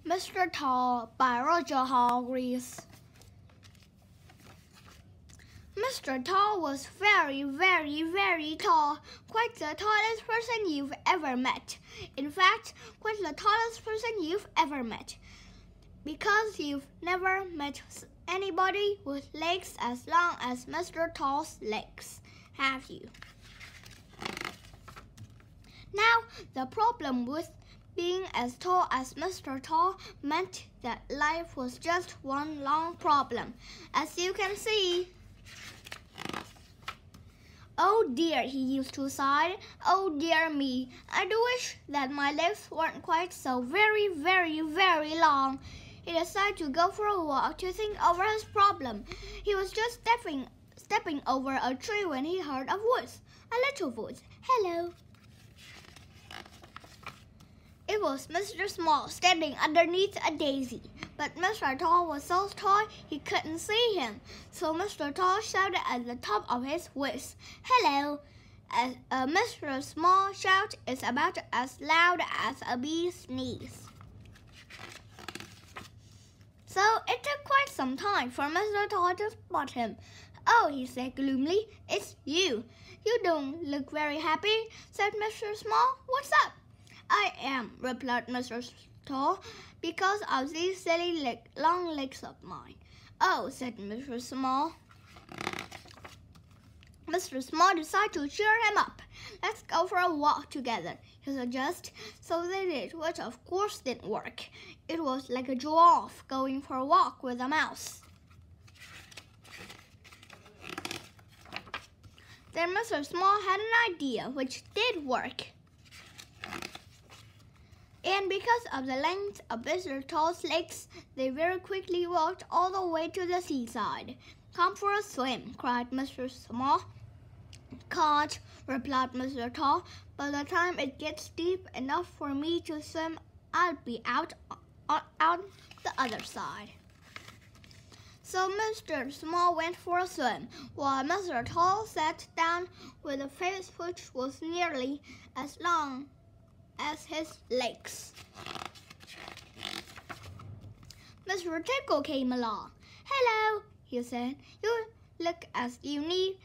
Mr. Tall by Roger Hargreaves. Mr. Tall was very, very tall, quite the tallest person you've ever met. In fact, quite the tallest person you've ever met. Because you've never met anybody with legs as long as Mr. Tall's legs, have you? Now, the problem with being as tall as Mr. Tall meant that life was just one long problem, as you can see. Oh dear, he used to sigh. Oh dear me, I do wish that my legs weren't quite so very long. He decided to go for a walk to think over his problem. He was just stepping over a tree when he heard a voice, a little voice. Hello. It was Mr. Small standing underneath a daisy, but Mr. Tall was so tall he couldn't see him. So Mr. Tall shouted at the top of his voice, "Hello!" Mr. Small shout is about as loud as a bee's sneeze. So it took quite some time for Mr. Tall to spot him. "Oh," he said gloomily, "it's you. You don't look very happy," said Mr. Small. "What's up?" "I am," replied Mr. Tall, "because of these silly long legs of mine." "Oh," said Mr. Small. Mr. Small decided to cheer him up. "Let's go for a walk together," he suggested. So they did, which of course didn't work. It was like a giraffe going for a walk with a mouse. Then Mr. Small had an idea, which did work. And because of the length of Mr. Tall's legs, they very quickly walked all the way to the seaside. "Come for a swim," cried Mr. Small. "Can't," replied Mr. Tall. "By the time it gets deep enough for me to swim, I'll be out on the other side." So Mr. Small went for a swim, while Mr. Tall sat down with a face which was nearly as long as his legs. Mr. Tickle came along. "Hello," he said. "You look as you need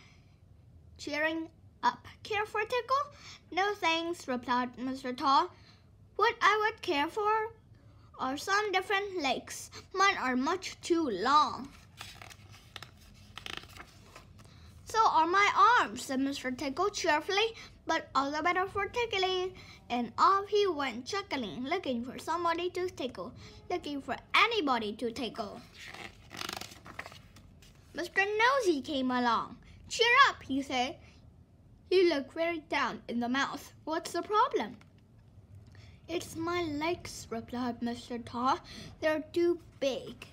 cheering up. Care for a tickle?" "No thanks," replied Mr. Tall. "What I would care for are some different legs. Mine are much too long." "So are my arms," said Mr. Tickle cheerfully, "but all the better for tickling." And off he went chuckling, looking for somebody to tickle, looking for anybody to tickle. Mr. Nosy came along. "Cheer up," he said. "You look very down in the mouth. What's the problem?" "It's my legs," replied Mr. Tall. "They're too big.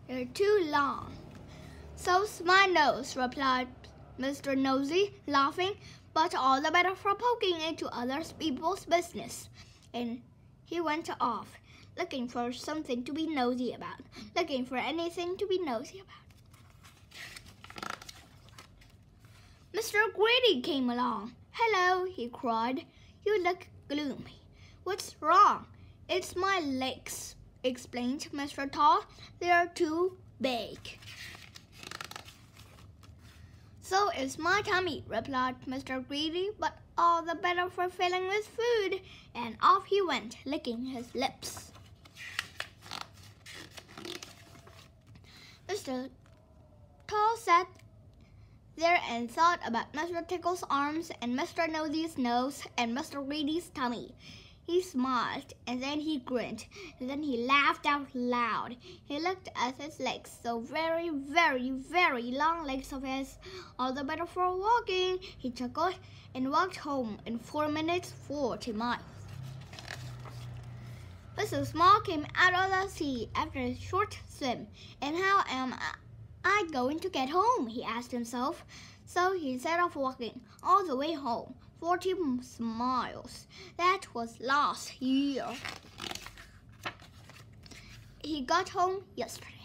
They're too long." "So's my nose," replied Mr. Nosy, laughing, "but all the better for poking into other people's business." And he went off, looking for something to be nosy about, looking for anything to be nosy about. Mr. Greedy came along. "Hello," he cried. "You look gloomy. What's wrong?" "It's my legs," explained Mr. Tall. "They're too big." "So is my tummy," replied Mr. Greedy, "but all the better for filling with food." And off he went, licking his lips. Mr. Tall sat there and thought about Mr. Tickle's arms and Mr. Nosy's nose and Mr. Greedy's tummy. He smiled, and then he grinned, and then he laughed out loud. He looked at his legs, so very long legs of his, all the better for walking. He chuckled and walked home in 4 minutes 40 miles. Mr. Small came out of the sea after a short swim. "And how am I going to get home?" he asked himself. So he set off walking all the way home, 40 miles. That was last year. He got home yesterday.